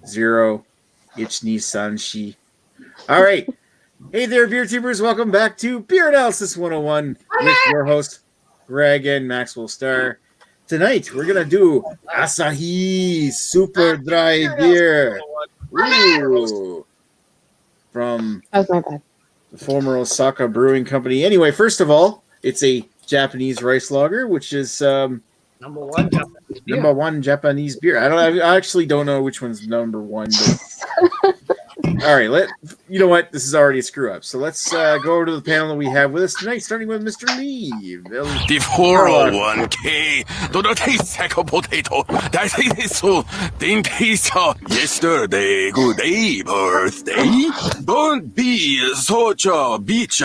0 Ichni Sanshi. All right. Hey there, beer tubers. Welcome back to Beer Analysis 101 with your host, Greg and Maxwell Starr. Tonight, we're going to do Asahi Super Dry Beer. Ooh. From the former Osaka Brewing Company. Anyway, first of all, it's a Japanese rice lager, which is number one Japanese beer. I actually don't know which one's number one. But... all right, you know what? This is already a screw up. So let's go over to the panel that we have with us tonight, starting with Mr. Lee. The 401k, do not taste sack of potato. That is so didn't taste yesterday. Good day, birthday. Don't be such a bitch.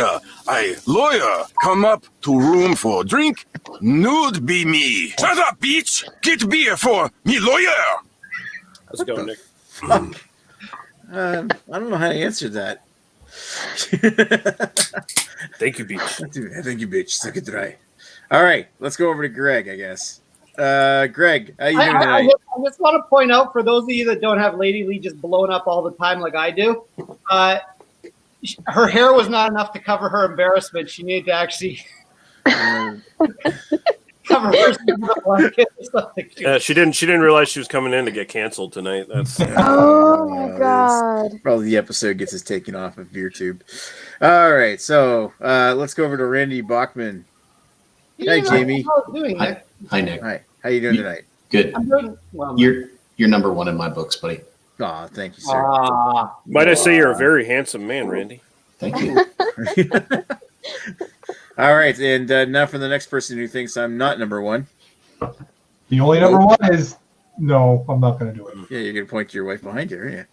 I lawyer come up to room for drink. Nude be me. Shut up, bitch. Get beer for me, lawyer. How's it going, Nick? I don't know how to answer that. Thank you, Beach. Thank you, bitch. Suck it dry. All right, let's go over to Greg, I guess. Greg, how you doing tonight? I just want to point out, for those of you that don't have Lady Lee just blown up all the time like I do, her hair was not enough to cover her embarrassment. She needed to actually cover herself with a blanket or something. She didn't realize she was coming in to get canceled tonight. That's oh my god. Probably the episode gets us taken off of BeerTube. All right, so let's go over to Randy Bachman. Hi, Jamie. Hi, Nick. Hi. How you doing tonight? Good. I'm doing well. You're number one in my books, buddy. Aw, thank you, sir. Might I say you're a very handsome man, Randy? Thank you. All right, and now for the next person who thinks I'm not number one. The only number one is no, I'm not going to do it. Yeah, you're going to point to your wife behind you, aren't you?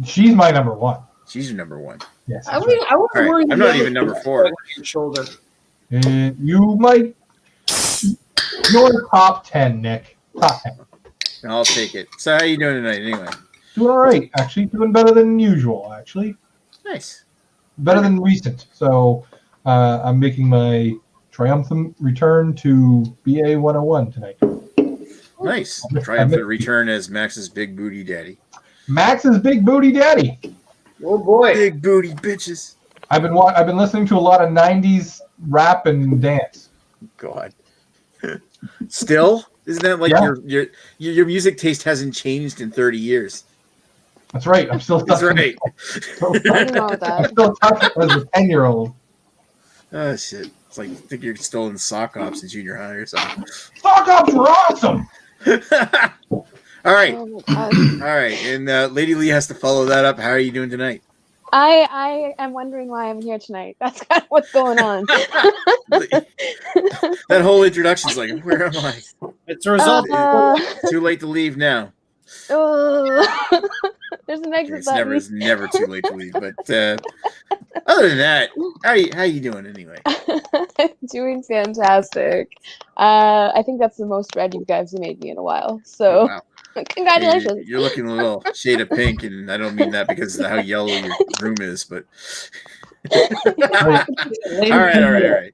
She's my number one. She's your number one. Yes. I was All right, worried. I'm not even number 4. Your shoulder. You might. You're top 10, Nick. Top 10. I'll take it. So how you doing tonight, anyway? Doing all right, actually. Doing better than usual, actually. Nice. Better than recent. So I'm making my triumphant return to BA 101 tonight. Nice. Triumphant return as Max's big booty daddy. Max's big booty daddy. Oh boy. Big booty bitches. I've been listening to a lot of 90s rap and dance. God. Still? Isn't that like your music taste hasn't changed in 30 years? That's right. I'm still That's right. I'm still touching as a 10-year-old. Oh shit. It's like you think you're still in sock ops in junior high or something. Sock ops were awesome. All right. Oh All right. And Lady Lee has to follow that up. How are you doing tonight? I am wondering why I'm here tonight. That's kind of what's going on. That whole introduction's like, where am I? It's a result. Too late to leave now. There's an exit button. It's never too late to leave. But other than that, how you doing anyway? Doing fantastic. I think that's the most red you guys have made me in a while. So wow. Congratulations. You're looking a little shade of pink, and I don't mean that because of how yellow your room is, but all right.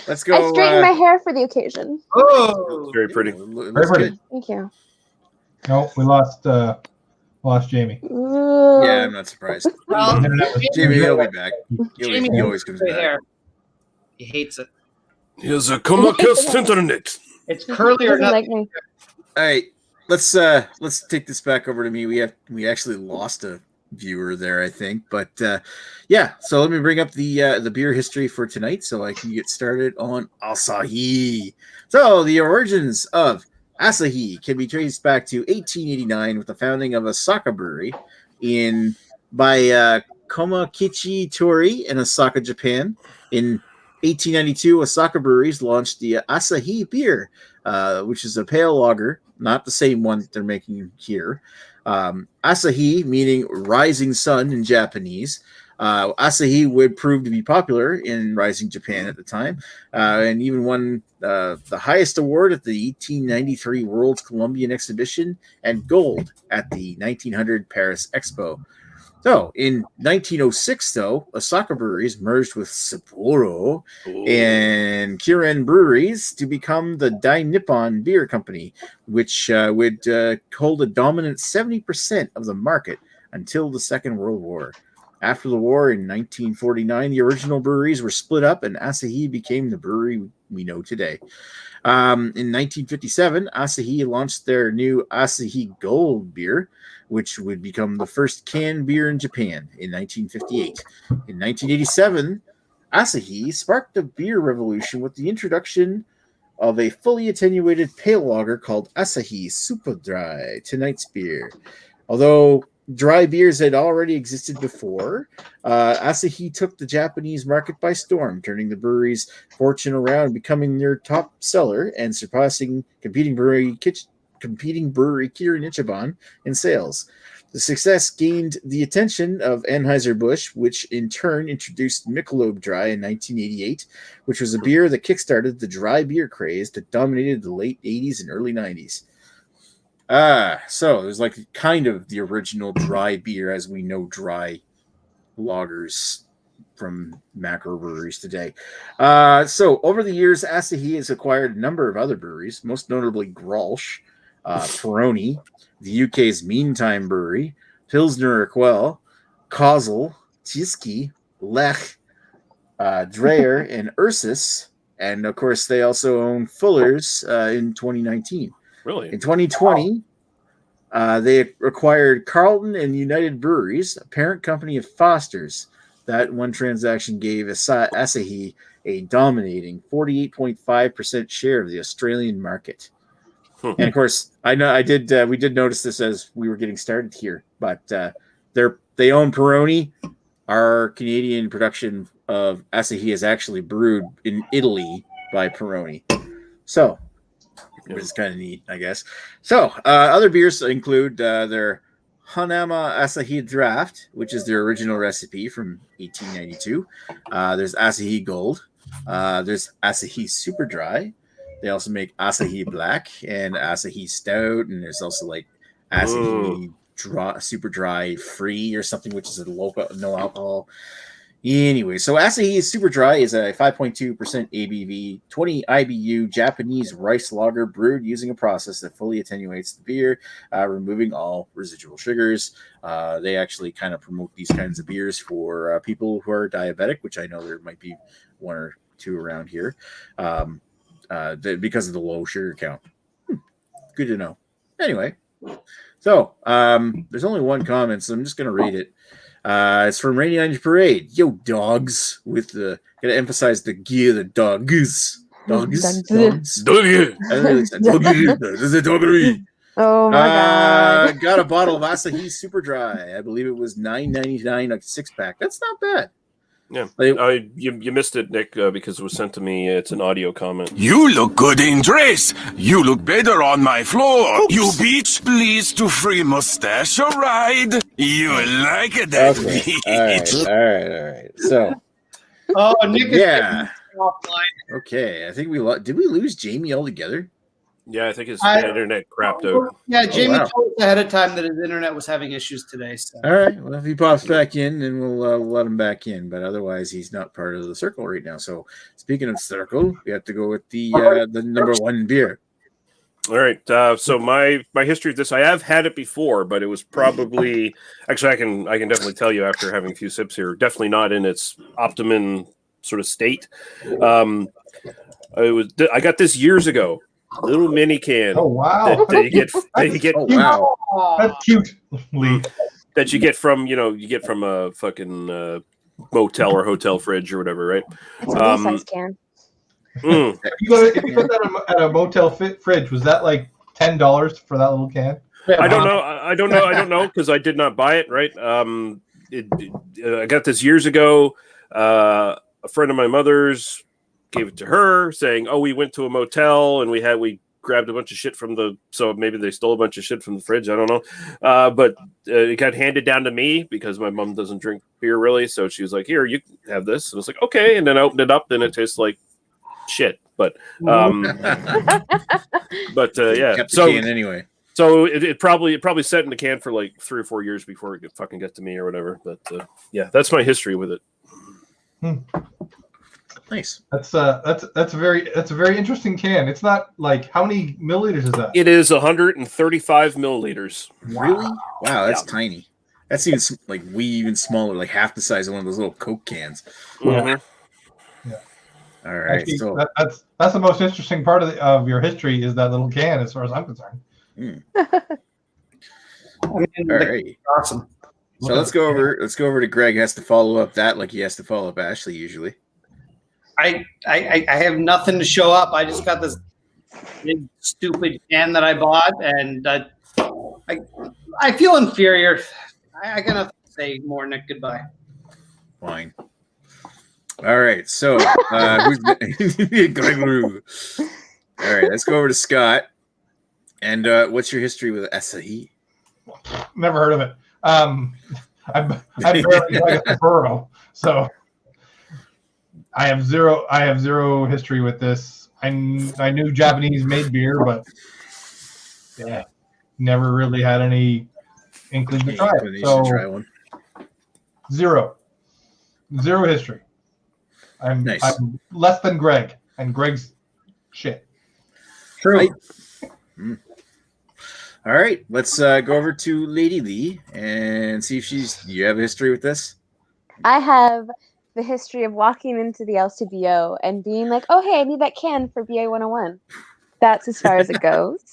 Let's go. I straightened my hair for the occasion. Oh, Very pretty. Looks good. Thank you. No, we lost Jamie. Yeah, I'm not surprised. well, Jamie, he'll be back. Jamie He always comes back. hair. He hates it. Here's a Comcast internet. It's curly or Doesn't nothing. like me. All right, let's take this back over to me. We actually lost a viewer there, I think, but yeah. So let me bring up the beer history for tonight, so I can get started on Asahi. So the origins of Asahi can be traced back to 1889 with the founding of Osaka Brewery by Komakichi Tori in Osaka, Japan. In 1892, Osaka Breweries launched the Asahi beer, which is a pale lager, not the same one that they're making here. Asahi, meaning rising sun in Japanese. Asahi would prove to be popular in rising Japan at the time, and even won the highest award at the 1893 World's Columbian Exhibition and gold at the 1900 Paris Expo. So in 1906, though, Osaka Breweries merged with Sapporo and Kirin Breweries to become the Dai Nippon Beer Company, which would hold a dominant 70% of the market until the Second World War. After the war in 1949, the original breweries were split up and Asahi became the brewery we know today. In 1957, Asahi launched their new Asahi Gold beer, which would become the first canned beer in Japan in 1958. In 1987, Asahi sparked a beer revolution with the introduction of a fully attenuated pale lager called Asahi Super Dry, tonight's beer. Although dry beers had already existed before, Asahi took the Japanese market by storm, turning the brewery's fortune around, becoming their top seller and surpassing competing brewery Kirin Ichiban in sales. The success gained the attention of Anheuser-Busch, which in turn introduced Michelob Dry in 1988, which was a beer that kickstarted the dry beer craze that dominated the late 80s and early 90s. So it was like kind of the original dry beer as we know dry lagers from macro breweries today. So over the years, Asahi has acquired a number of other breweries, most notably Grolsch, Peroni, the UK's Meantime Brewery, Pilsner Urquell, Kozel, Tyskie, Lech, Dreyer, and Ursus. And of course, they also own Fuller's in 2019. Really? In 2020, they acquired Carlton and United Breweries, a parent company of Foster's. That one transaction gave Asahi a dominating 48.5% share of the Australian market. And of course, I know we did notice this as we were getting started here, but they own Peroni. Our Canadian production of Asahi is actually brewed in Italy by Peroni. So which is kind of neat, I guess. So, other beers include their Hanama Asahi Draft, which is their original recipe from 1892. There's Asahi Gold. There's Asahi Super Dry. They also make Asahi Black and Asahi Stout, and there's also like Asahi Super Dry Free or something, which is a local no alcohol. Anyway, so Asahi Super Dry is a 5.2% ABV, 20 IBU Japanese rice lager brewed using a process that fully attenuates the beer, removing all residual sugars. They actually kind of promote these kinds of beers for people who are diabetic, which I know there might be one or two around here, because of the low sugar count. Good to know. Anyway, so there's only one comment, so I'm just going to read it. It's from Rainy Ninja Parade. Yo, dogs. With the gotta emphasize the gear, the dogs. Dogs. Doggy. Oh my god. Got a bottle of Asahi Super Dry. I believe it was $9.99 a 6-pack. That's not bad. Yeah, you missed it, Nick, because it was sent to me. It's an audio comment. You look good in dress. You look better on my floor. Oops. You bitch, please to free mustache a ride. You like it that bitch. All right. So, Nick is offline. Okay, I think did we lose Jamie altogether? Yeah, I think his internet crapped out. Yeah, Jamie told us ahead of time that his internet was having issues today. So. All right. Well, if he pops back in, then we'll let him back in. But otherwise, he's not part of the circle right now. So, speaking of circle, we have to go with the number one beer. All right. So my history of this, I have had it before, but it was probably actually I can definitely tell you after having a few sips here, definitely not in its optimum sort of state. I got this years ago. Little mini can. Oh wow! That you get. Oh wow! That's cute, Lee. That you get from a fucking motel or hotel fridge or whatever, right? Size can. If you put that at a motel fridge, was that like $10 for that little can? I don't know because I did not buy it. Right? I got this years ago. A friend of my mother's gave it to her, saying, "Oh, we went to a motel and we grabbed a bunch of shit so maybe they stole a bunch of shit from the fridge. I don't know, but it got handed down to me because my mom doesn't drink beer really. So she was like, "Here, you have this," and I was like, "Okay." And then I opened it up, and it tastes like shit. But yeah. Kept the So can anyway. So it probably sat in the can for like 3 or 4 years before it fucking got to me or whatever. But yeah, that's my history with it. Nice. That's a very interesting can. It's not like, how many milliliters is that? It is 135 milliliters. Really? Wow, that's Yeah. tiny. That's even like even smaller, like half the size of one of those little Coke cans. Mhm. All right, Actually, so that's the most interesting part of your history is that little can, as far as I'm concerned. all right. Awesome. So let's go over to Greg. Has to follow up that like he has to follow up Ashley usually. I have nothing to show up. I just got this big stupid can that I bought, and I feel inferior. I got nothing to say more, Nick. Goodbye. Fine. All right, so who's Greg? All right, let's go over to Scott. And what's your history with Asahi? Never heard of it. I'm barely like a burrow, so I have zero history with this. I knew Japanese made beer, but yeah, never really had any inkling to try it. So try one. Zero history. Nice. I'm less than Greg, and Greg's shit. True. All right, let's go over to Lady Lee and see if do you have a history with this? I have the history of walking into the LCBO and being like, oh, hey, I need that can for BA 101. That's as far as it goes.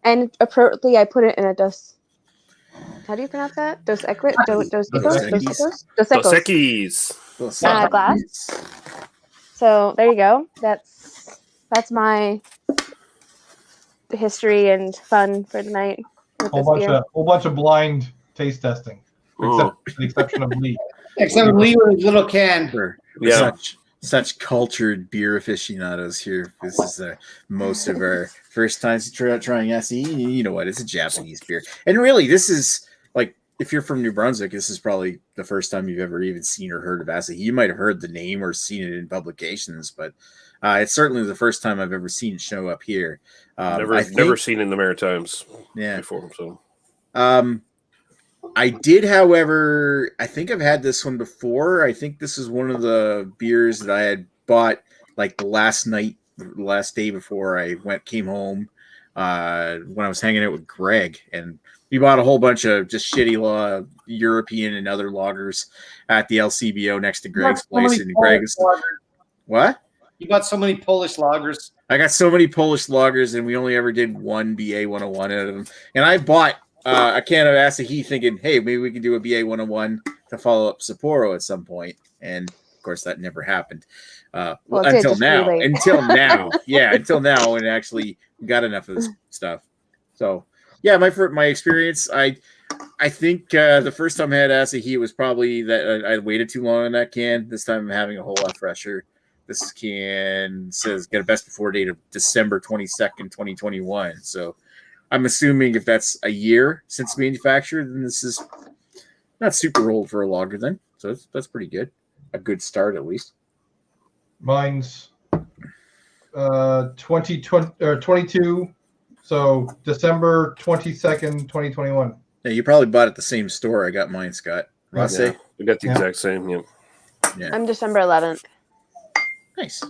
And appropriately, I put it in a dos. How do you pronounce that? Dos Equis? Dos Equis? Glass. So there you go. That's my history and fun for the night. Whole bunch of blind taste testing, except with the exception of Lee. Except Lee with his little can. Yeah. Such cultured beer aficionados here. This is most of our first times trying SE. You know what? It's a Japanese beer. And really, this is like, if you're from New Brunswick, this is probably the first time you've ever even seen or heard of Asahi. You might have heard the name or seen it in publications, but it's certainly the first time I've ever seen it show up here. Never seen in the Maritimes before. So, I did, however, I think I've had this one before. I think this is one of the beers that I had bought like the last day before I came home when I was hanging out with Greg, and we bought a whole bunch of just shitty European and other lagers at the LCBO next to Greg's place. And Greg's what? You got so many Polish lagers. I got so many Polish lagers, and we only ever did one BA 101 out of them. And I bought a can of Asahi thinking, hey, maybe we can do a BA 101 to follow up Sapporo at some point. And of course, that never happened. Until now. Until now. Yeah, until now, when actually got enough of this stuff. So, yeah, my experience, I think the first time I had Asahi, it was probably that I waited too long on that can. This time I'm having a whole lot fresher. This can says got a best before date of December 22nd, 2021. So I'm assuming if that's a year since manufactured, then this is not super old for a lager then. So that's pretty good. A good start at least. Mine's 22. So December 22nd, 2021. Yeah, you probably bought it at the same store I got mine, Scott. Ross, yeah, we got the exact same. Yeah. I'm December 11th. Nice.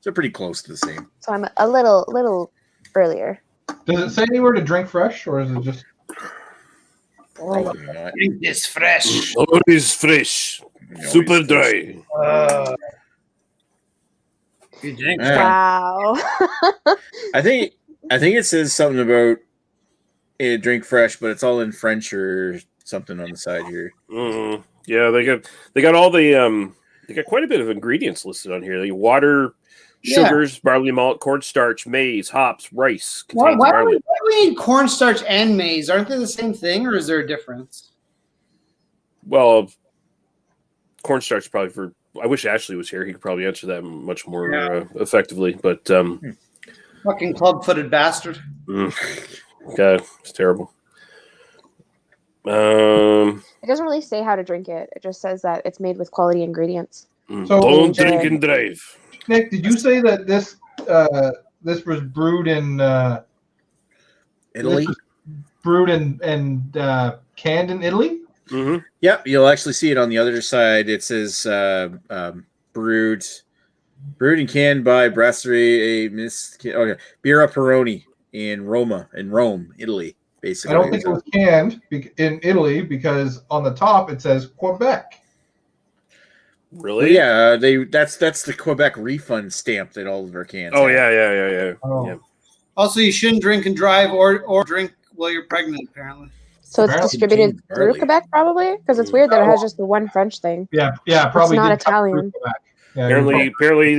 So pretty close to the same. So I'm a little earlier. Does it say anywhere to drink fresh, or is it just? Probably not. Drink this fresh. Always fresh. Super dry. You drink Wow. I think it says something about drink fresh, but it's all in French or something on the side here. Mm-hmm. Yeah, they got all the they got quite a bit of ingredients listed on here. The water, sugars, barley malt, cornstarch, maize, hops, rice. Why do we need cornstarch and maize? Aren't they the same thing, or is there a difference? Well, cornstarch probably for. I wish Ashley was here. He could probably answer that much more effectively. But fucking club-footed bastard. God, it's terrible. It doesn't really say how to drink it. It just says that it's made with quality ingredients. So, don't drink and drive. Nick, did you say that this was brewed in Italy? brewed and canned in Italy. Mm-hmm. Yep, you'll actually see it on the other side. It says brewed and canned by Brasserie Birra Peroni in Rome, Italy. Basically, I don't think it was canned in Italy because on the top it says Quebec. Really? Well, yeah, that's the Quebec refund stamp that all of our cans. Oh have. yeah. Oh. Yeah. Also, you shouldn't drink and drive or drink while you're pregnant, apparently. So it's Apparently distributed contains through barley. Quebec, probably, because it's weird that it has just the one French thing. Yeah, probably not did come through Italian. Quebec. Yeah, you're Apparently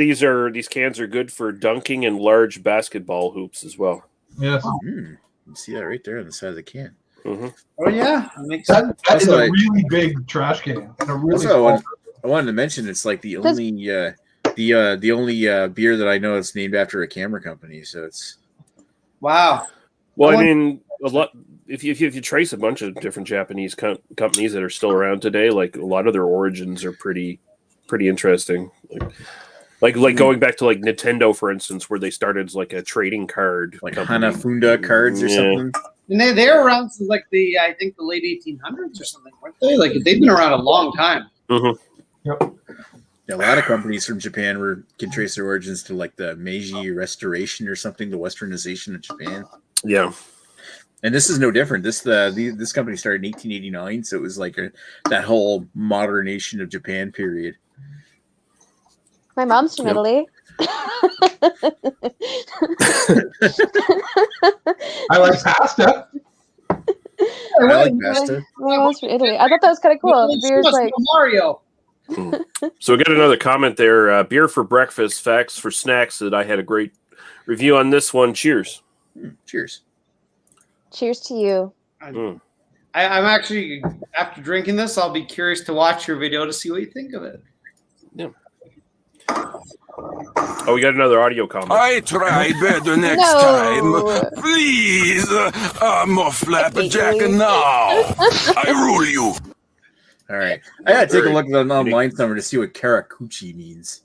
these cans are good for dunking in large basketball hoops as well. Yes. You see that right there on the side of the can. Mm-hmm. Oh yeah, that makes sense. That is Also, a really big trash can and a really Also, small. I wanted to mention it's like the Does- only the only beer that I know that's named after a camera company. So it's Wow. Well, I I want- mean, a lot. If you trace a bunch of different Japanese companies that are still around today, like a lot of their origins are pretty interesting. Like going back to like Nintendo, for instance, where they started as like a trading card, like company. Hanafunda cards or Yeah. something. And they're around since like I think the late 1800s or something, weren't they? Like they've been around a long time. Mhm. Yep. Yeah, a lot of companies from Japan can trace their origins to like the Meiji Restoration or something, the Westernization of Japan. Yeah. And this is no different. This company started in 1889, so it was like that whole modernization of Japan period. My mom's from Yep. Italy. I like pasta. I like pasta. My mom's from Italy. I thought that was kind of cool. The beer's like, Mario. So we got another comment there. Beer for breakfast, facts for snacks. That I had a great review on this one. Cheers. Cheers. cheers to you. Mm. I'm actually, after drinking this, I'll be curious to watch your video to see what you think of it. Oh, we got another audio comment. I try better next No. time. Please, more flapjack now. I rule you. All right. I gotta take a look at the online somewhere to see what Karakuchi means.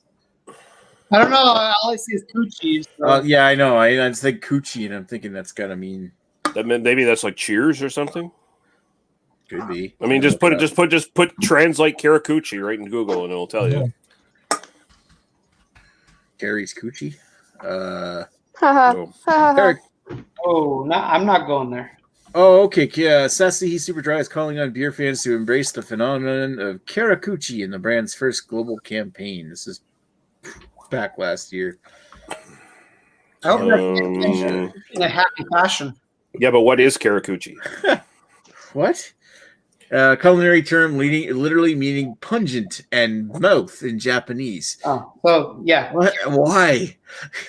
I don't know. All I see is coochies. So. Yeah, I know. I just think Kuchi, and I'm thinking that's gotta mean That meant maybe that's like cheers or something. could be. I mean, just put translate Karakuchi right in Google and it'll tell you. Gary's Coochie. Haha. So, Haha. Oh, I'm not going there. Oh, okay. Asahi Super Dry is calling on beer fans to embrace the phenomenon of Karakuchi in the brand's first global campaign. This is back last year. I hope that's in a happy fashion. yeah, but what is Karakuchi? What? Culinary term literally meaning pungent and mouth in Japanese. Oh, so yeah. What? Why?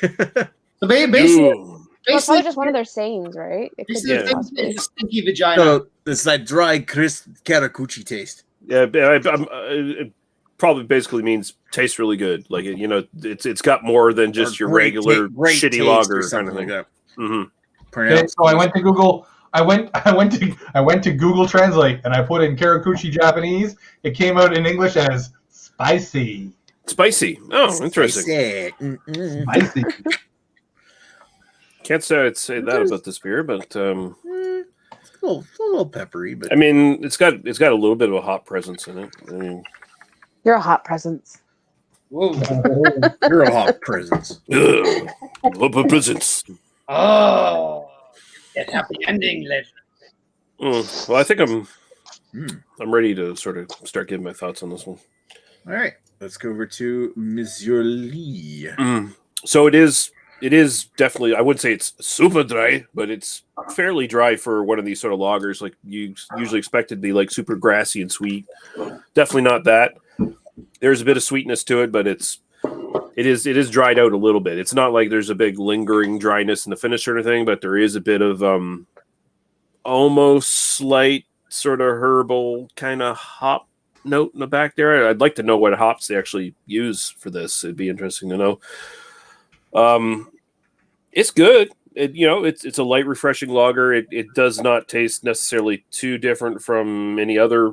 So basically, Ooh. It's probably just one of their sayings, right? It could be basically possibly. it's a stinky vagina. So it's that dry, crisp Karakuchi taste. Yeah, it probably basically means tastes really good. Like it's got more than just Or your great regular great shitty taste lager or kind something of like thing. that. Mm-hmm. Okay, so I went to Google. I went to Google Translate and I put in Karakuchi Japanese. It came out in English as spicy. Spicy. Oh, interesting. Spicy. Can't say that about this beer, but A little peppery, but I mean, it's got a little bit of a hop presence in it. I mean, You're a hot presence. Whoa. you're a hot presence. hop presence. Oh, that happy ending, legend. Well, I think I'm ready to sort of start giving my thoughts on this one. All right, let's go over to Monsieur Lee. So it is definitely, I wouldn't say it's super dry, but it's fairly dry for one of these sort of lagers. Like you usually expect it to be like super grassy and sweet. Definitely not that. There's a bit of sweetness to it, but it is dried out a little bit. It's not like there's a big lingering dryness in the finish or anything, but there is a bit of almost slight sort of herbal kind of hop note in the back there. I'd like to know what hops they actually use for this. It'd be interesting to know. It's good. It's a light, refreshing lager. It does not taste necessarily too different from any other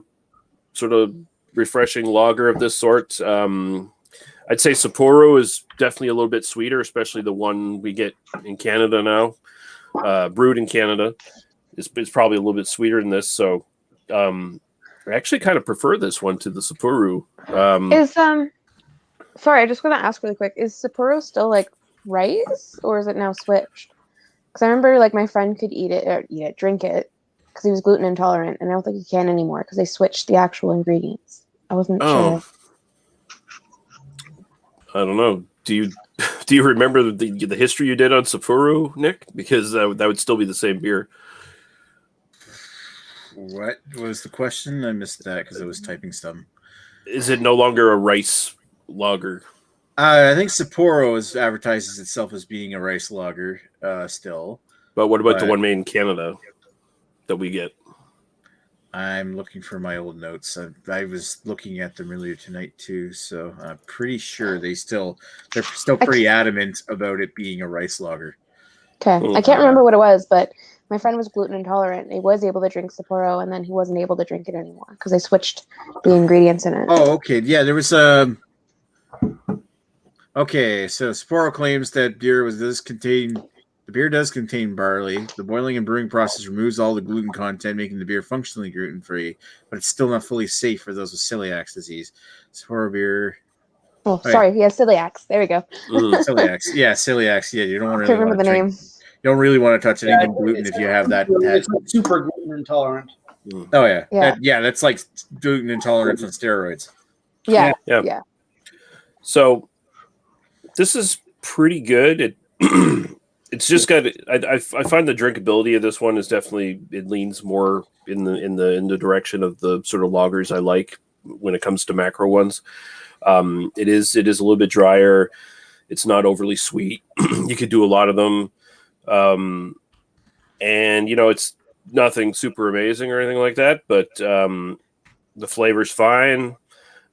sort of refreshing lager of this sort. I'd say Sapporo is definitely a little bit sweeter, especially the one we get in Canada now, brewed in Canada. it's probably a little bit sweeter than this. So I actually kind of prefer this one to the Sapporo. Sorry, I just want to ask really quick: is Sapporo still like rice, or is it now switched? Because I remember like my friend could drink it, because he was gluten intolerant, and I don't think he can anymore because they switched the actual ingredients. I wasn't sure. I don't know. Do you remember the history you did on Sapporo, Nick? Because that would still be the same beer. What was the question? I missed that because I was typing some. Is it no longer a rice lager? I think Sapporo advertises itself as being a rice lager still. But what about the one made in Canada that we get? I'm looking for my old notes. I was looking at them earlier tonight too, so I'm pretty sure they're still pretty adamant about it being a rice lager. Okay, I can't remember what it was, but my friend was gluten intolerant. He was able to drink Sapporo, and then he wasn't able to drink it anymore because they switched the ingredients in it. Oh, okay. Yeah, there was Okay, so Sapporo claims that the beer does contain barley. The boiling and brewing process removes all the gluten content, making the beer functionally gluten-free, but it's still not fully safe for those with celiac disease. Sapporo beer. Oh, sorry, he has celiacs. There we go. Celiacs. Yeah, celiacs. Yeah, you don't I can't remember the name. You don't really want to touch anything gluten if you have that. It's like super gluten intolerant. Oh yeah, Yeah. that's like gluten intolerance on steroids. Yeah. So this is pretty good. It's just got. I find the drinkability of this one is definitely, it leans more in the direction of the sort of lagers I like when it comes to macro ones. It is a little bit drier. It's not overly sweet. You could do a lot of them, and it's nothing super amazing or anything like that. But the flavor's fine.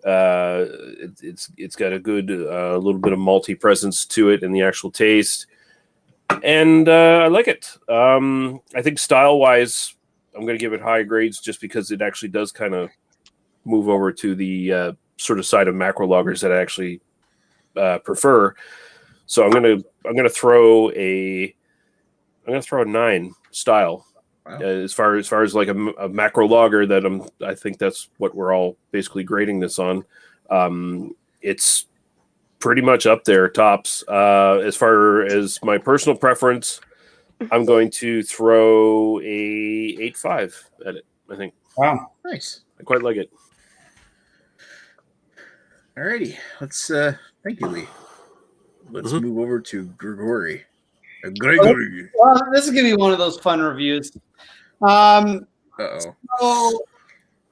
It's got a good little bit of malty presence to it in the actual taste. And I like it. I think style-wise, I'm going to give it high grades just because it actually does kind of move over to the sort of side of macro lagers that I actually prefer. So I'm gonna throw a 9 style. Wow. As far as like a macro lager that I think that's what we're all basically grading this on. It's pretty much up there, tops. As far as my personal preference, I'm going to throw a 8.5 at it, I think. Wow. Nice. I quite like it. Alrighty. Let's thank you, Lee. Let's move over to Gregory. Gregory. Well, this is gonna be one of those fun reviews. So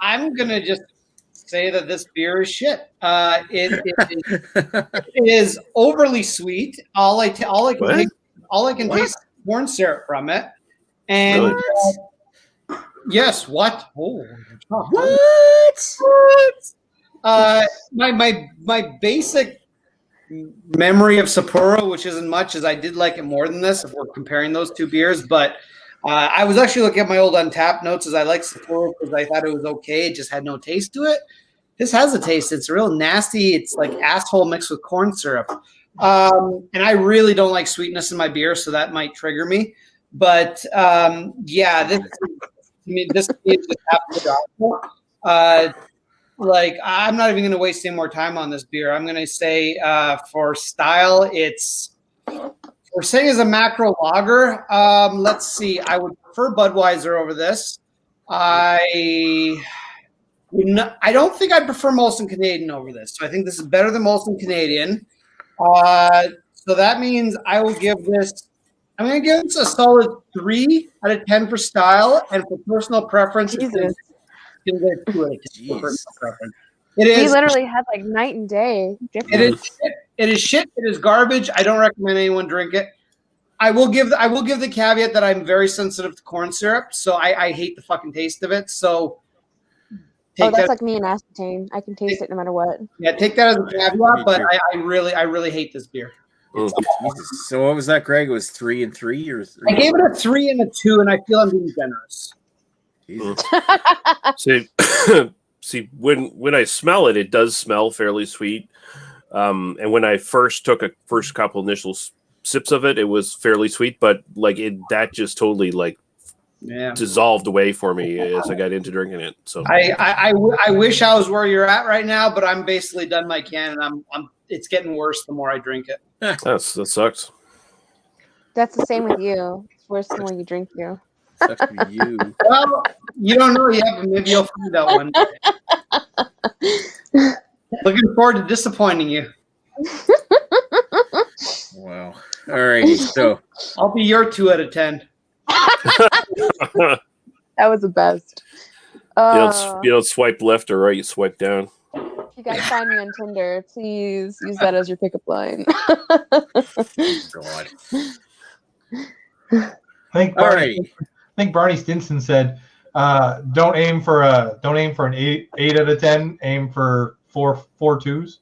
I'm gonna just say that this beer is shit. It is overly sweet. All I can taste is corn syrup from it. And yes, what? Oh, What? My basic memory of Sapporo, which isn't much, as I did like it more than this if we're comparing those two beers, but I was actually looking at my old Untapped notes as I liked Sapporo because I thought it was okay. It just had no taste to it. This has a taste. It's real nasty. It's like asshole mixed with corn syrup. And I really don't like sweetness in my beer, so that might trigger me. But this is just awful. Like, I'm not even going to waste any more time on this beer. I'm going to say for style, we're saying as a macro lager. Let's see. I would prefer Budweiser over this. I don't think I'd prefer Molson Canadian over this. So I think this is better than Molson Canadian. So that means I'm going to give this a solid 3 out of 10 for style, and for personal preference, it's going to get 2 out of 10 for personal preference. It is. We literally had like night and day difference. It is shit. It is shit. It is garbage. I don't recommend anyone drink it. I will give the caveat that I'm very sensitive to corn syrup, so I hate the fucking taste of it. So that's like me and aspartame. I can taste it no matter what. Yeah, take that as a caveat, but I really hate this beer. Jesus. So what was that, Greg? It was 3 and 3 or 3? I gave it a 3 and a 2, and I feel I'm being generous. Jesus. See, when I smell it, it does smell fairly sweet. And when I first took a couple initial sips of it, it was fairly sweet, but like that just totally like Yeah. dissolved away for me as I got into drinking it. So I wish I was where you're at right now, but I'm basically done my can, and I'm it's getting worse the more I drink it. that sucks. That's the same with you. It's worse the more you drink you. Sucks to be you. Well, you don't know yet, but maybe you'll find out one day. Looking forward to disappointing you. Wow. All righty. So I'll be your 2 out of 10. That was the best. You don't swipe left or right, you swipe down. If you guys find me on Tinder, please use that as your pickup line. God. I think Barney Stinson said, "Don't aim for an 8 out of 10. Aim for 4 2s."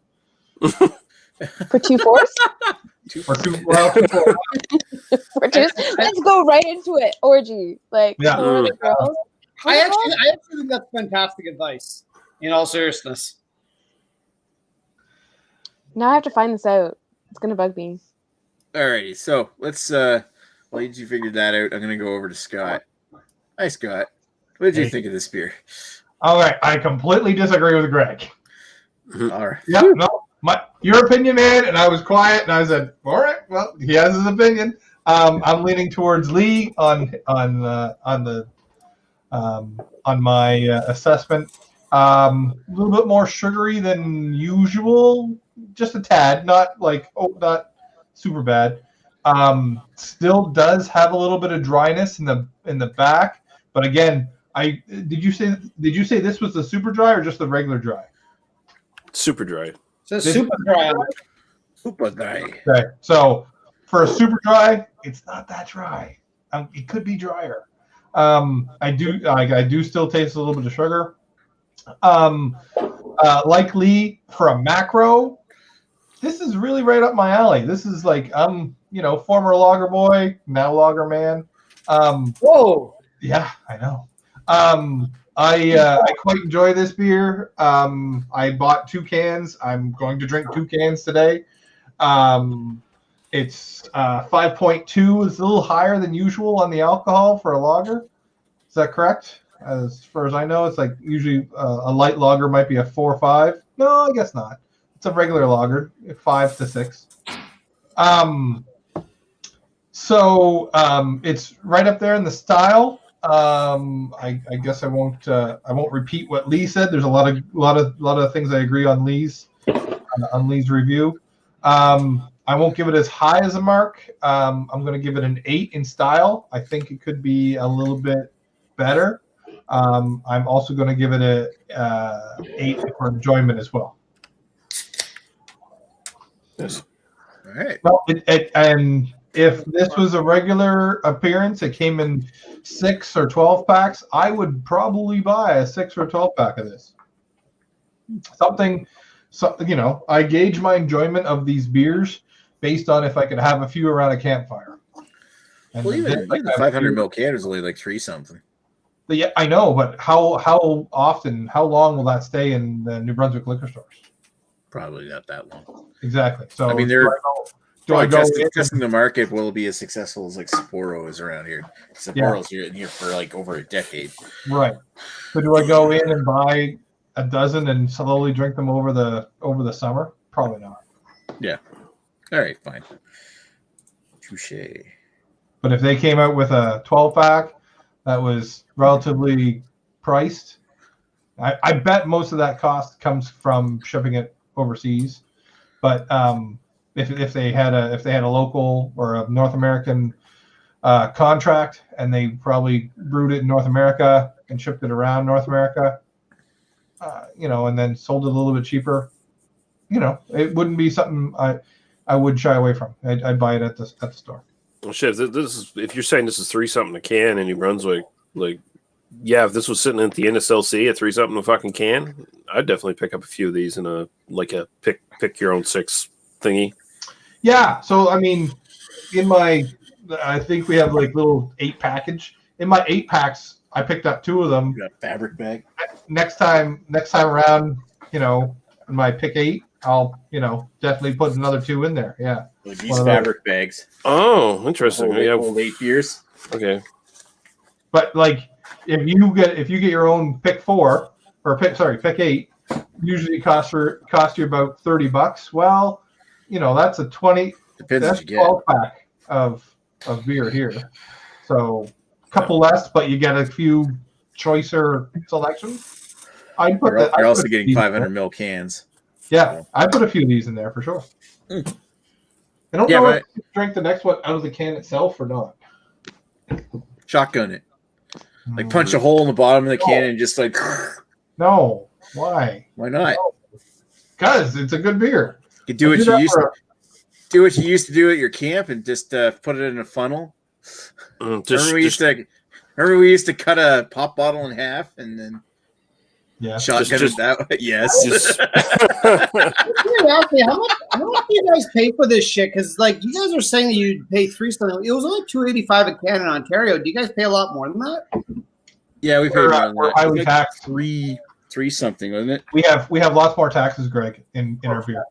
For 2 fours? Or 2 4s. For 2s? Let's go right into it. Orgy. Like, Yeah. for the girls. I actually think that's fantastic advice. In all seriousness. Now I have to find this out. It's going to bug me. All righty. So let's while you figured that out, I'm gonna go over to Scott. Hi, Scott. What did you think of this beer? All right, I completely disagree with Greg. All right. Yeah, no, your opinion, man. And I was quiet, and I said, "All right, well, he has his opinion." I'm leaning towards Lee on my assessment. A little bit more sugary than usual, just a tad. Not super bad. Still does have a little bit of dryness in the back, but again, did you say this was the super dry or just the regular dry? Super dry. So super dry. Super dry. Okay, so for a super dry, it's not that dry. It could be drier. I do still taste a little bit of sugar. Like Lee, for a macro, this is really right up my alley. This is like former lager boy, now lager man. Whoa. Yeah, I know. I quite enjoy this beer. I bought 2 cans. I'm going to drink 2 cans today. It's 5.2. It's a little higher than usual on the alcohol for a lager. Is that correct? As far as I know, it's like usually a light lager might be a 4 or 5. No, I guess not. It's a regular lager, 5 to 6. So it's right up there in the style. I guess I won't repeat what Lee said. There's a lot of things I agree on Lee's review. I won't give it as high as a mark. I'm going to give it an 8 in style. I think it could be a little bit better. I'm also going to give it a 8 for enjoyment as well. Yes. All right. Well, and if this was a regular appearance, it came in 6 or 12 packs, I would probably buy a 6 or 12 pack of this. I gauge my enjoyment of these beers based on if I could have a few around a campfire. And Well, even the 500 ml can is only like 3 something. Yeah, I know, but how long will that stay in the New Brunswick liquor stores? Probably not that long. Exactly. So I mean, do I go testing the market will be as successful as like Sapporo is around here. Sapporo's here for like over a decade. Right. So do I go in and buy a dozen and slowly drink them over the summer? Probably not. Yeah. All right, fine. Touche. But if they came out with a 12 pack that was relatively priced, I bet most of that cost comes from shipping it overseas. But if they had a local or a North American contract and they probably brewed it in North America and shipped it around North America, and then sold it a little bit cheaper, it wouldn't be something I would shy away from. I'd buy it at the store. Well, shit, if you're saying this is 3 something a can in New Brunswick, if this was sitting at the NSLC at 3 something a fucking can, I'd definitely pick up a few of these in a pick your own 6 thingy. Yeah. So I mean, I think we have like little 8 package. In my 8 packs, I picked up 2 of them. You got a fabric bag. Next time around, in my pick 8, I'll definitely put another 2 in there. Yeah. Like these fabric bags. Oh, interesting. Hold 8 beers. Okay. But like if you get your own pick 4 or pick 8, usually cost you about $30. Well, that's a 20. Depends That's what you get. 12 pack of beer here. So a couple less, but you get a few choicer selections. You're also getting 500 ml cans. Yeah, I put a few of these in there for sure. I don't know if you drink the next one out of the can itself or not. Shotgun it. Like punch a hole in the bottom of the can and just like. No, why? Why not? Because it's a good beer. You do what you used to do at your camp and just put it in a funnel. Remember we used to cut a pop bottle in half and then shotgun it that way. Yes. Seriously, how much do you guys pay for this shit? Because like you guys are saying that you pay $3 something. It was only $2.85 a can in Ontario. Do you guys pay a lot more than that? Yeah, we pay more than we're that. highly taxed. Three something, wasn't it? We have lots more taxes, Greg, in our beer.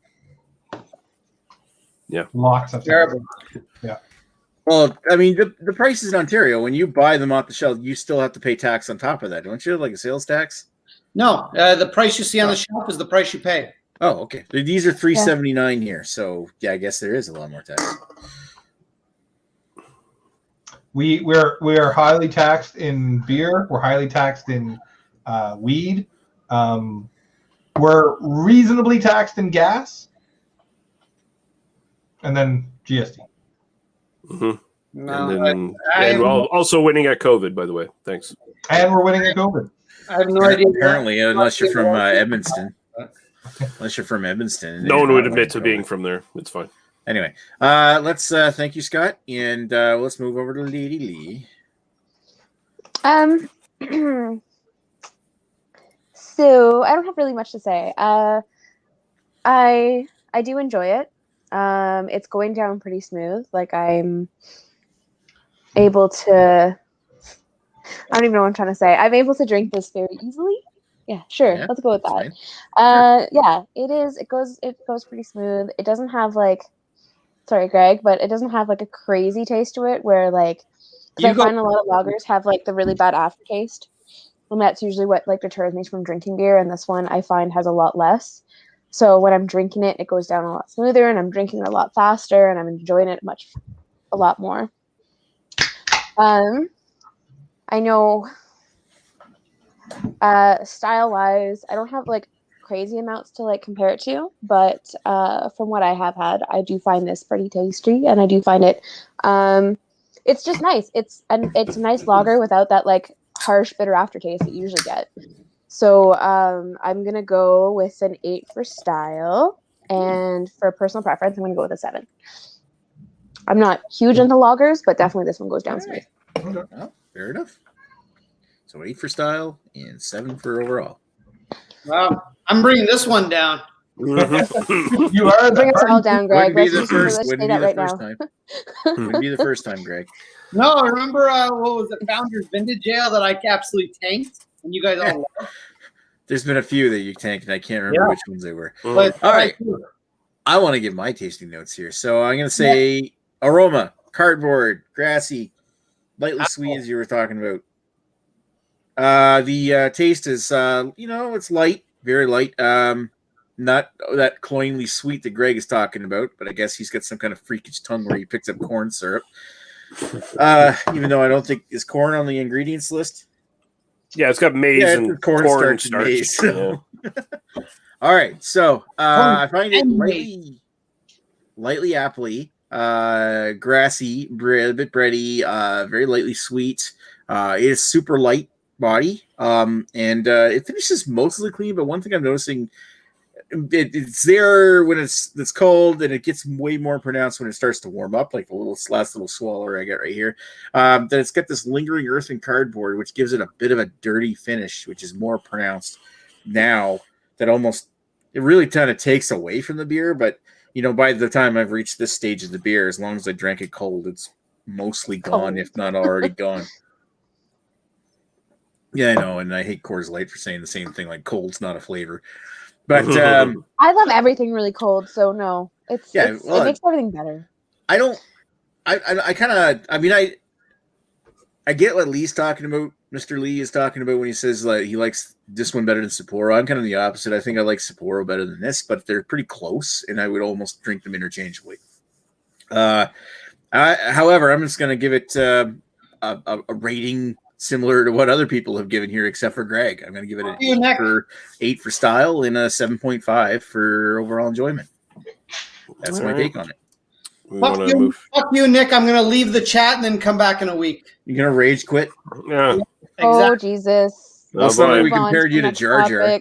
Yeah, lots of terrible. Yeah. Well, I mean, the prices in Ontario, when you buy them off the shelf, you still have to pay tax on top of that, don't you? Like a sales tax? No, the price you see on the shelf is the price you pay. Oh, okay. These are $3.79 here, so yeah, I guess there is a lot more tax. We are highly taxed in beer. We're highly taxed in weed. We're reasonably taxed in gas, and then GST. Mm-hmm. And also winning at COVID, by the way. Thanks. And we're winning at COVID. I have no idea. Apparently, unless you're from Edmonton. Unless you're from Edmonton. No one would admit to being from there. It's fine. Anyway, let's thank you, Scott, and let's move over to Lady Lee. So I don't have really much to say. I do enjoy it. It's going down pretty smooth. Like I'm able to. I don't even know what I'm trying to say. I'm able to drink this very easily. Yeah, sure. Yeah, let's go with that. Yeah, it is. It goes pretty smooth. It doesn't have like, sorry, Greg, but it doesn't have like a crazy taste to it where like, because I find a lot of lagers have like the really bad aftertaste. And that's usually what like deters me from drinking beer. And this one I find has a lot less. So when I'm drinking it, it goes down a lot smoother and I'm drinking it a lot faster and I'm enjoying it a lot more. I know style wise, I don't have like crazy amounts to like compare it to, but from what I have had, I do find this pretty tasty and I do find it it's just nice. It's a nice lager without that like harsh bitter aftertaste that you usually get. So I'm gonna go with an 8 for style, and for personal preference, I'm gonna go with a 7. I'm not huge into lagers, but definitely this one goes down smooth. Well, fair enough. So 8 for style and 7 for overall. Well, I'm bringing this one down. You are bring us all down, Greg. Wouldn't be the first time, Greg. No, remember what was it, Founders Vintage Ale that I absolutely tanked, and you guys all loved? There's been a few that you tanked, and I can't remember which ones they were. But, all right, I want to give my tasting notes here, so I'm going to say aroma, cardboard, grassy, lightly sweet, as you were talking about. The taste is, it's light, very light. Not that cloyingly sweet that Greg is talking about, but I guess he's got some kind of freakish tongue where he picks up corn syrup. Even though I don't think is corn on the ingredients list. Yeah, it's got maize and corn starch. Maize, so. All right, so I find it lightly appley, grassy, a bit bready, very lightly sweet. It is super light body, and it finishes mostly clean. But one thing I'm noticing. It's there when it's cold, and it gets way more pronounced when it starts to warm up, like the last little swallower I got right here. Then it's got this lingering earth and cardboard, which gives it a bit of a dirty finish, which is more pronounced now. That it really kind of takes away from the beer. But by the time I've reached this stage of the beer, as long as I drank it cold, it's mostly gone, if not already gone. Yeah, I know, and I hate Coors Light for saying the same thing, like cold's not a flavor. But I love everything really cold, so no, it makes everything better. I I get what Lee's talking about. Mr. Lee is talking about when he says like he likes this one better than Sapporo. I'm kind of the opposite. I think I like Sapporo better than this, but they're pretty close, and I would almost drink them interchangeably. However, I'm just going to give it a rating similar to what other people have given here, except for Greg. I'm going to give it an 8 for style and a 7.5 for overall enjoyment. That's my take on it. Fuck you, Nick. I'm going to leave the chat and then come back in a week. You're going to rage quit? Yeah. Oh, Jesus. That's not why we compared you to Jar Jar.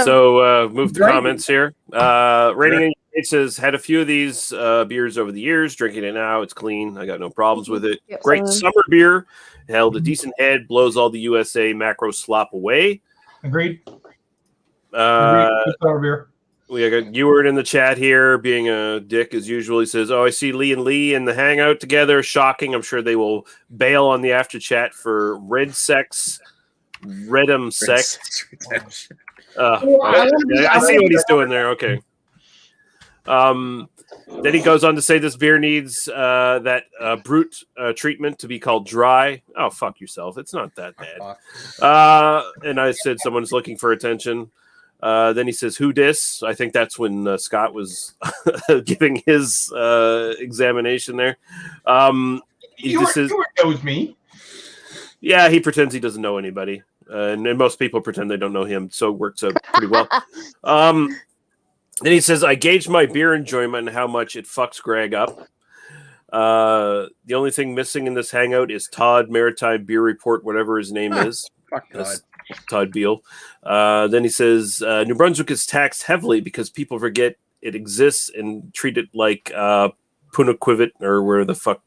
So move to comments here. Rating it says, had a few of these beers over the years, drinking it now. It's clean. I got no problems with it. Great summer beer. Held a decent head, blows all the USA macro slop away. Agreed. Summer beer. We got Ewart in the chat here, being a dick as usual. He says, "Oh, I see Lee and Lee in the hangout together. Shocking. I'm sure they will bail on the after chat for Redum sex. I see what he's doing there. Okay. Then he goes on to say this beer needs that brute treatment to be called dry. Oh, fuck yourself. It's not that bad. And I said someone's looking for attention. Then he says, who dis? I think that's when Scott was giving his examination there. He just says, knows me. Yeah, he pretends he doesn't know anybody. And most people pretend they don't know him, so it works out pretty well. Then he says, I gauge my beer enjoyment and how much it fucks Greg up. The only thing missing in this hangout is Todd Maritime Beer Report, whatever his name is. Fuck Todd. Todd Beal. Then he says, New Brunswick is taxed heavily because people forget it exists and treat it like Punakquivit, or where the fuck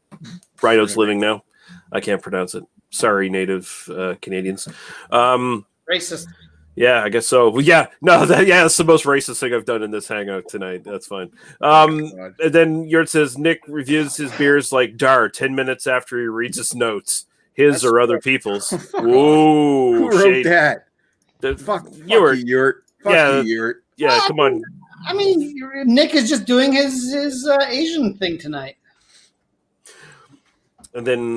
Rhino's living now. I can't pronounce it. Sorry, native Canadians. Racist. Yeah, I guess so. Well, that's the most racist thing I've done in this hangout tonight. That's fine. And then Yurt says Nick reviews his beers like Dar 10 minutes after he reads his notes, his or other people's. Whoa, who wrote that? Fuck Yurt. Yeah, Yurt. Yeah, well, come on. I mean, Nick is just doing his Asian thing tonight. And then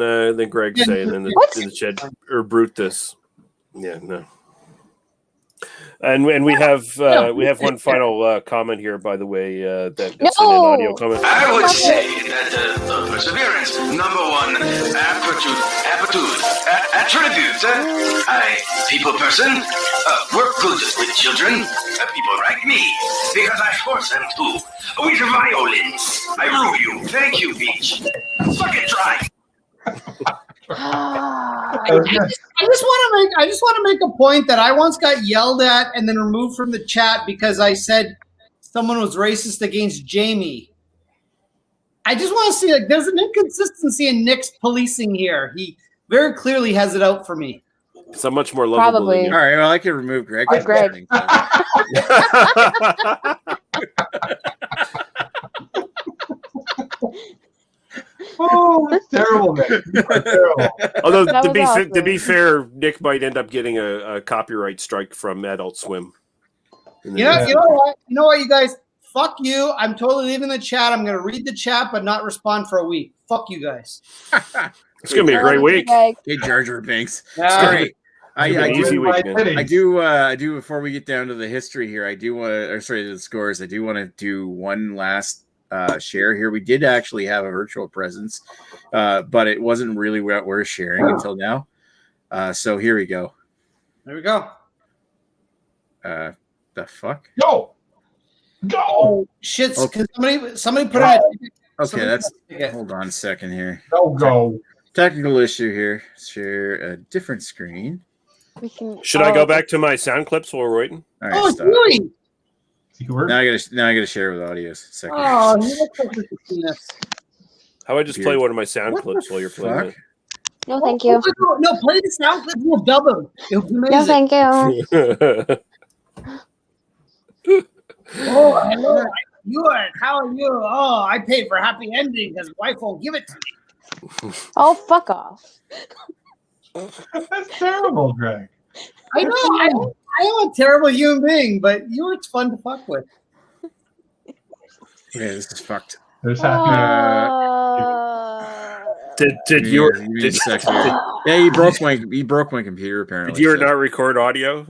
Greg saying in the chat, or brute this. Yeah, no. And we have one final comment here, by the way, that's in an audio comment. I would say that perseverance, number one, attribute. I, people person, work good with children, people like me, because I force them to. With violence, I rule you. Thank you, Beach. Suck it dry. I just want to make a point that I once got yelled at and then removed from the chat because I said someone was racist against Jamie. I just want to see, like, there's an inconsistency in Nick's policing here. He very clearly has it out for me. So much more lovable. Probably. All right, well, I can remove Greg. Greg. Oh, that's terrible, Nick. Terrible. Although to be fair, Nick might end up getting a copyright strike from Adult Swim. You know what, you guys? Fuck you. I'm totally leaving the chat. I'm going to read the chat, but not respond for a week. Fuck you guys. It's going to be a great week. Hey, Jar Jar Binks. Sorry. I do. Before we get down to the history here, the scores. I do want to do one last share here. We did actually have a virtual presence, but it wasn't really what we're sharing until now. So here we go. There we go. The fuck? Go. Oh, shit. Okay. Somebody put it. Okay, hold on a second here. Go. Technical issue here. Share a different screen. Should I go back to my sound clips while we're waiting? All right, stop. Really? Now I gotta share with audio. Second. Oh, you look like you've seen this. How about I just play one of my sound clips while you're playing it? No, thank you. No, play the sound clip. We'll dub them. It'll be amazing. No, thank you. Oh, hello. How are you? Oh, I paid for happy ending because wife won't give it to me. Oh, fuck off. That's terrible, Greg. I know. I am a terrible human being, but it's fun to fuck with. Yeah, this is fucked. There's Did Yeah, your you need did, a second. Yeah, he broke my computer apparently. did you so- not record audio?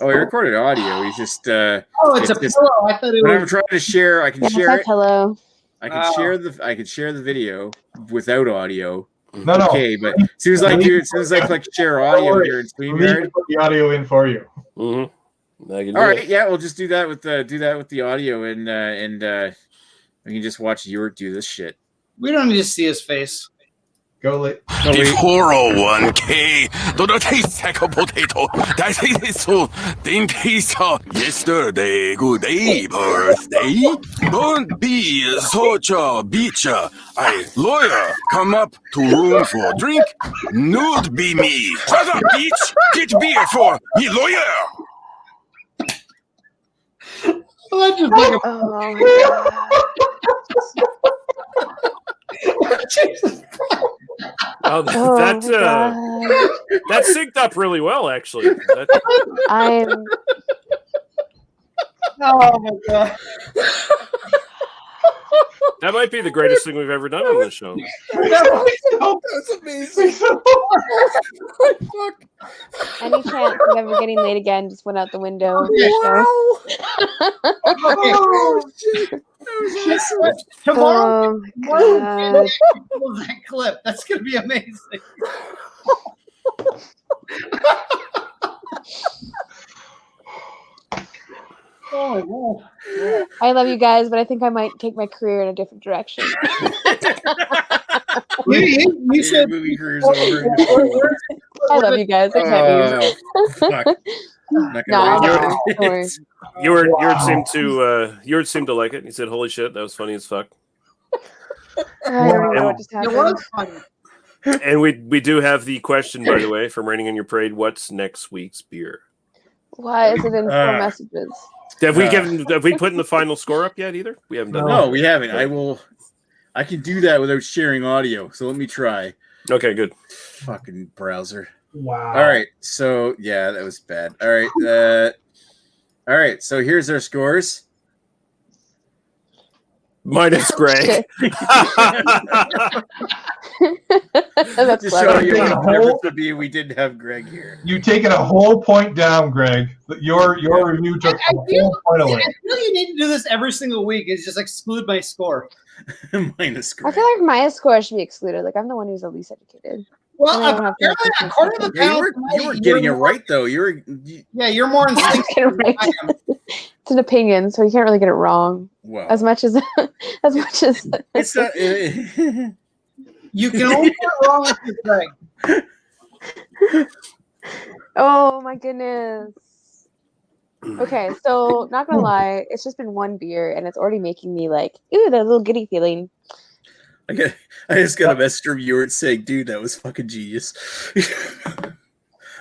Oh, he recorded audio. He's just Oh, it's a just pillow. I thought it when I'm was. trying to share, I can Yeah, share my it. pillow. I can share the video without audio. No. Okay, but as soon as I click share audio here in We need StreamYard. to put the audio in for you. Mm-hmm. All right, yeah, we'll just do that with the audio and we can just watch Ewart do this shit. We don't need to see his face. Go late. No, The wait. 401k. Don't taste sack of potato. That is so. Didn't taste yesterday. Good day, birthday. Don't be such a bitch. I lawyer come up to room for drink. Nude be me. Other bitch get beer for me lawyer. Well, that's just like a Oh my Jesus. Oh, God. Oh that my God. that synced up really well, actually. I'm Oh my god. That might be the greatest thing we've ever done on this show. That's amazing. any chance of ever getting late again just went out the window. Oh shit. That was awesome. Tomorrow, Oh my God. that clip. That's gonna be amazing. Oh my god. I love you guys, but I think I might take my career in a different direction. You should. Movie career's over. I love you guys. I can't leave. Oh, fuck. I'm not No, I gonna know. Don't worry. Ewart seemed to like it. He said, "Holy shit, that was funny as fuck." I don't even know what just It happened. was fun. And we do have the question, by the way, from Raining on Your Parade. What's next week's beer? Why is it in 4 messages? Have we put in the final score up yet? Either we haven't done. No, we haven't. I can do that without sharing audio. So let me try. Okay, good. Fucking browser. Wow. All right. So yeah, that was bad. All right. All right. So here's our scores. Minus Greg. That's To show you clever. what the difference would be, we didn't have Greg here. You've taken a whole point down, Greg. Your review took a whole point away. I feel you need to do this every single week. Is just exclude my score. Minus I Greg. feel like my score should be excluded. Like I'm the one who's the least educated. Well, I don't have to apparently, have according to the Yeah, panel, you were getting it right though. You're you're more I instinctive. get it right. than I am. It's an opinion, so you can't really get it wrong. wow. As much as It's not. You can only get it wrong with your Greg. Oh my goodness. Okay, so not gonna lie, it's just been one beer and it's already making me like, ooh, that little giddy feeling. I just got a message from Ewart saying, "Dude, that was fucking genius."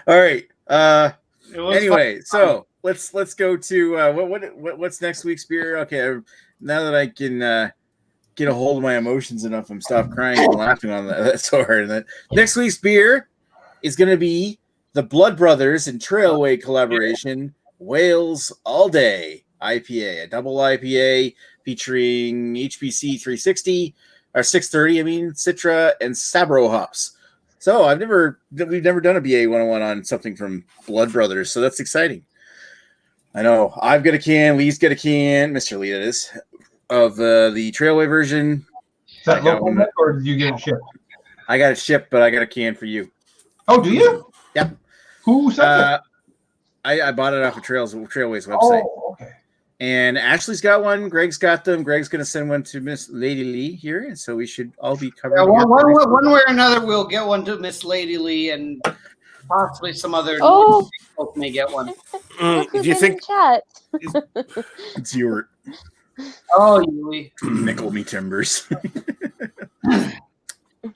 All right. It was Anyway, fun. so let's go to what's next week's beer? Okay, now that I can get a hold of my emotions enough, I'm stop crying and laughing on that. That's so hard. That next week's beer is going to be the Blood Brothers and Trailway collaboration, Wales All Day IPA, a double IPA featuring HPC 360 or 630. I mean, Citra and Sabro hops. So we've never done a BA 101 on something from Blood Brothers, so that's exciting. I know I've got a can, Lee's got a can, Mr. Lee, that is, of the Trailway version. Is that I got local one. net, or did you get it shipped? I got it shipped, but I got a can for you. Oh, do you? Yep. Who sent it? I bought it off of Trailway's website. Oh, okay. And Ashley's got one. Greg's got them. Greg's going to send one to Miss Lady Lee here, and so we should all be covered. Yeah, one way or another, we'll get one to Miss Lady Lee and possibly some other Oh. folks may get one. Look If who's you in think chat. It's your Oh, Yui. nickel me timbers.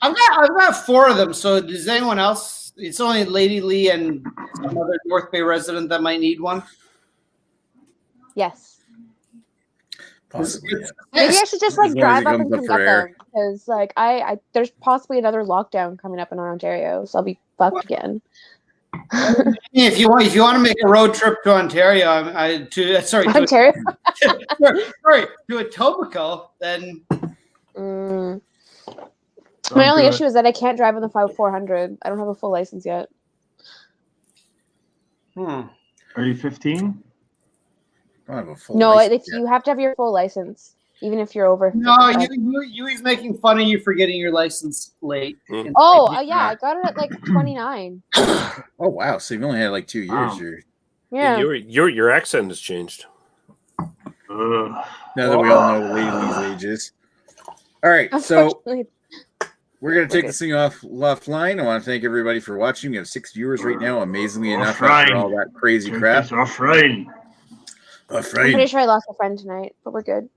I've got 4 of them. So does anyone else? It's only Lady Lee and some other North Bay resident that might need one. Yes. Possibly. Yeah. Maybe I should just like As long as drive it up comes and up come for get air. them because like I there's possibly another lockdown coming up in Ontario, so I'll be fucked again. If you want to make a road trip to Ontario, Ontario. to Etobicoke, then Mm. My Don't only do it. issue is that I can't drive on the 400. I don't have a full license yet. Hmm. Are you 15? I don't have a full No, license if yet. you have to have your full license, even if you're over. No, 55. he's making fun of you for getting your license late. Hmm. Oh, yeah, I got it at like 29. Oh wow! So you've only had like 2 years. Wow. Or Yeah. Your accent has changed. now that we all know Laylee's ages. All right, so Unfortunately, we're gonna take Okay. this thing offline. I want to thank everybody for watching. We have 6 viewers right now. Amazingly enough, Offline. after all that crazy crap. Offline. I'm pretty sure I lost a friend tonight, but we're good.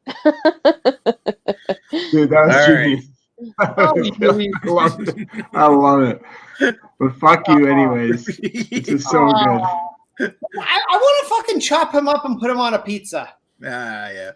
Dude, that was All genius. I love it. But fuck you anyways. This is so good. I want to fucking chop him up and put him on a pizza. Yeah.